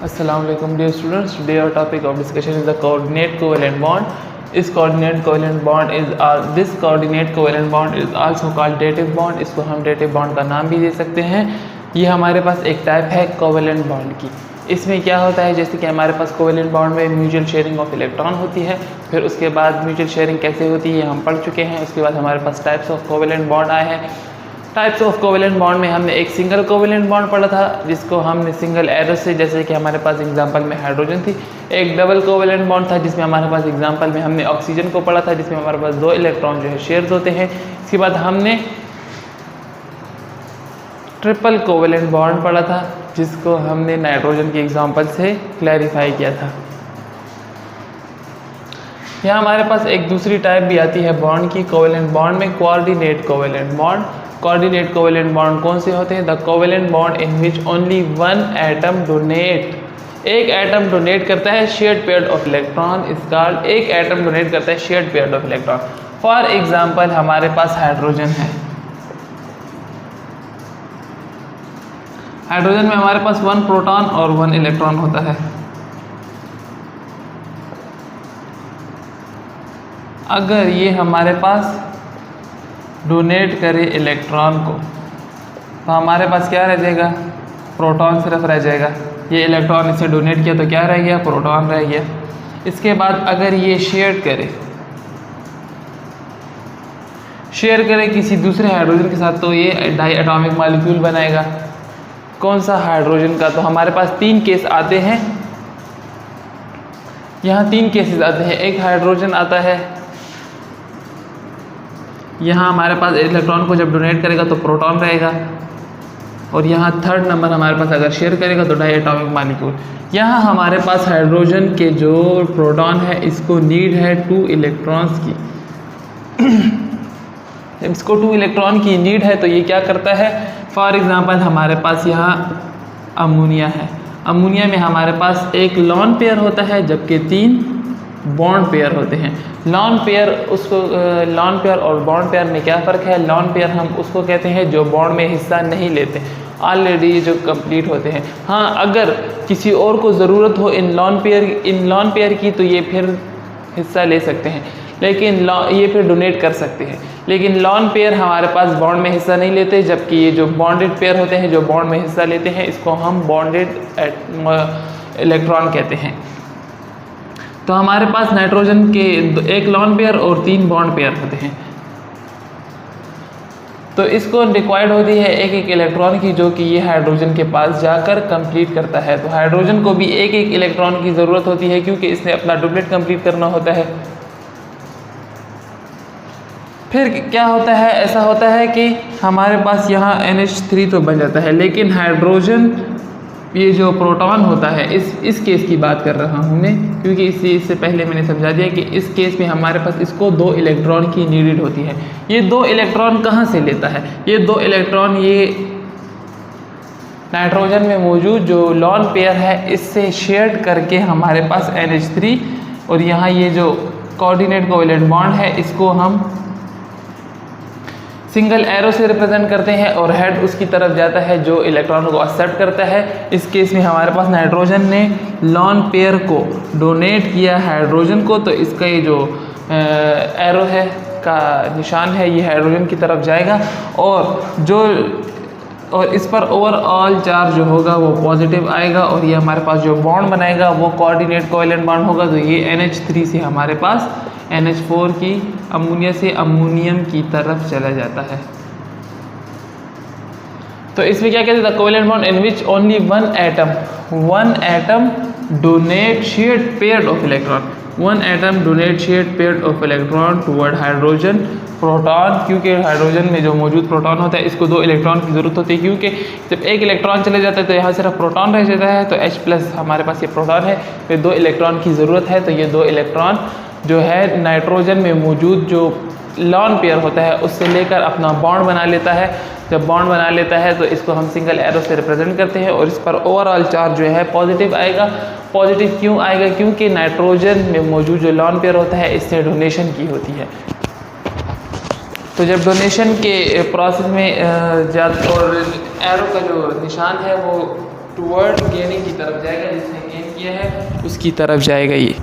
Assalamu alaikum dear students. Today our topic of discussion is the coordinate covalent bond. This coordinate covalent bond is also called dative bond. इसको हम dative bond का नाम भी दे सकते हैं। ये हमारे पास एक टाइप है कोवेलेंट बॉन्ड की। इसमें क्या होता है, जैसे कि हमारे पास कोवेलेंट बॉन्ड में म्यूचुअल शेयरिंग ऑफ इलेक्ट्रॉन होती है। फिर उसके बाद म्यूचुअल शेयरिंग कैसे होती है हम पढ़ चुके हैं। उसके बाद हमारे पास टाइप्स ऑफ कोवेलेंट बॉन्ड आए हैं। टाइप्स ऑफ कोवेलेंट बॉन्ड में हमने एक सिंगल कोवेलेंट बॉन्ड पढ़ा था, जिसको हमने सिंगल एरो से, जैसे कि हमारे पास एग्जांपल में हाइड्रोजन थी। एक डबल कोवेलेंट बॉन्ड था जिसमें हमारे पास एग्जांपल में हमने ऑक्सीजन को पढ़ा था, जिसमें हमारे पास 2 इलेक्ट्रॉन जो है शेयर्स होते हैं। इसके बाद हमने ट्रिपल कोवेलेंट बॉन्ड पढ़ा था, जिसको हमने नाइट्रोजन के एग्जाम्पल से क्लैरिफाई किया था। यहाँ हमारे पास एक दूसरी टाइप भी आती है बॉन्ड की, कोवेलेंट बॉन्ड में coordinate covalent bond. Coordinate covalent bond कौन से होते हैं? The covalent bond in which only one atom donate, एक एटम डोनेट करता है shared pair of electron is called, एक एटम डोनेट करता है shared pair of electron. For example हमारे पास हाइड्रोजन है। हाइड्रोजन में हमारे पास 1 प्रोटॉन और 1 इलेक्ट्रॉन होता है। अगर ये हमारे पास डोनेट करे इलेक्ट्रॉन को, तो हमारे पास क्या रह जाएगा? प्रोटॉन सिर्फ रह जाएगा। ये इलेक्ट्रॉन इसे डोनेट किया तो क्या रह गया? प्रोटॉन रह गया। इसके बाद अगर ये शेयर करे किसी दूसरे हाइड्रोजन के साथ, तो ये डाई एटॉमिक मॉलिक्यूल बनाएगा। कौन सा? हाइड्रोजन का। तो हमारे पास 3 केस आते हैं। यहाँ 3 केसेस आते हैं। एक हाइड्रोजन आता है, यहाँ हमारे पास इलेक्ट्रॉन को जब डोनेट करेगा तो प्रोटॉन रहेगा, और यहाँ 3rd नंबर हमारे पास अगर शेयर करेगा तो डाई एटॉमिक मॉलिक्यूल। यहाँ हमारे पास हाइड्रोजन के जो प्रोटॉन है, इसको नीड है 2 इलेक्ट्रॉन्स की। इसको 2 इलेक्ट्रॉन की नीड है, तो ये क्या करता है? फॉर एग्जांपल हमारे पास यहाँ अमोनिया है। अमोनिया में हमारे पास एक लॉन पेयर होता है, जबकि 3 बॉन्ड पेयर होते हैं। लॉन पेयर और बॉन्ड पेयर में क्या फ़र्क है? लॉन पेयर हम उसको कहते हैं जो बॉन्ड में हिस्सा नहीं लेते, ऑलरेडी जो कंप्लीट होते हैं। हाँ, अगर किसी और को ज़रूरत हो इन लॉन पेयर की, तो ये फिर हिस्सा ले सकते हैं, लेकिन ये फिर डोनेट कर सकते हैं। लेकिन लॉन पेयर हमारे पास बॉन्ड में हिस्सा नहीं लेते, जबकि ये जो बॉन्डेड पेयर होते हैं जो बॉन्ड में हिस्सा लेते हैं, इसको हम बॉन्डेड इलेक्ट्रॉन कहते हैं। तो हमारे पास नाइट्रोजन के एक लॉन पेयर और 3 बॉन्ड पेयर होते हैं। तो इसको रिक्वायर्ड होती है एक इलेक्ट्रॉन की, जो कि ये हाइड्रोजन के पास जाकर कंप्लीट करता है। तो हाइड्रोजन को भी एक इलेक्ट्रॉन की ज़रूरत होती है, क्योंकि इसने अपना डुप्लेट कंप्लीट करना होता है। फिर क्या होता है? ऐसा होता है कि हमारे पास यहाँ NH3 तो बन जाता है, लेकिन हाइड्रोजन ये जो प्रोटॉन होता है, इस केस की बात कर रहा हूँ मैं, क्योंकि इससे पहले मैंने समझा दिया कि इस केस में हमारे पास इसको 2 इलेक्ट्रॉन की नीडेड होती है। ये 2 इलेक्ट्रॉन कहाँ से लेता है? ये 2 इलेक्ट्रॉन ये नाइट्रोजन में मौजूद जो लॉन पेयर है, इससे शेयर करके हमारे पास NH3, और यहाँ ये जो कोऑर्डिनेट कोवेलेंट बॉन्ड है, इसको हम सिंगल एरो से रिप्रेजेंट करते हैं, और हेड उसकी तरफ जाता है जो इलेक्ट्रॉन को एक्सेप्ट करता है। इस केस में हमारे पास नाइट्रोजन ने लॉन पेयर को डोनेट किया हाइड्रोजन को, तो इसका ये जो एरो है का निशान है, ये हाइड्रोजन की तरफ जाएगा, और इस पर ओवरऑल चार्ज जो होगा वो पॉजिटिव आएगा, और ये हमारे पास जो बॉन्ड बनाएगा वो कोऑर्डिनेट कोवेलेंट बॉन्ड होगा। तो ये NH3 से हमारे पास NH4 की अमोनिया से अमोनियम की तरफ चला जाता है। तो इसमें क्या कहते हैं? The covalent bond in which only one atom donate shared pair of electron, one atom donate shared pair of electron toward hydrogen proton. क्योंकि हाइड्रोजन में जो मौजूद प्रोटॉन होता है, इसको 2 इलेक्ट्रॉन की ज़रूरत होती है, क्योंकि जब एक इलेक्ट्रॉन चले जाता है तो यहाँ सिर्फ प्रोटॉन रह जाता है। तो H+ हमारे पास ये प्रोटॉन है, फिर 2 इलेक्ट्रॉन की ज़रूरत है। तो ये 2 इलेक्ट्रॉन जो है नाइट्रोजन में मौजूद जो लॉन पेयर होता है, उससे लेकर अपना बॉन्ड बना लेता है। जब बॉन्ड बना लेता है तो इसको हम सिंगल एरो से रिप्रेजेंट करते हैं, और इस पर ओवरऑल चार्ज जो है पॉजिटिव आएगा। पॉजिटिव क्यों आएगा? क्योंकि नाइट्रोजन में मौजूद जो लॉन पेयर होता है, इससे डोनेशन की होती है। तो जब डोनेशन के प्रोसेस में और एरो का जो निशान है वो टुवर्ड गेनिंग की तरफ जाएगा, जिसने गेन किया है उसकी तरफ जाएगा ये।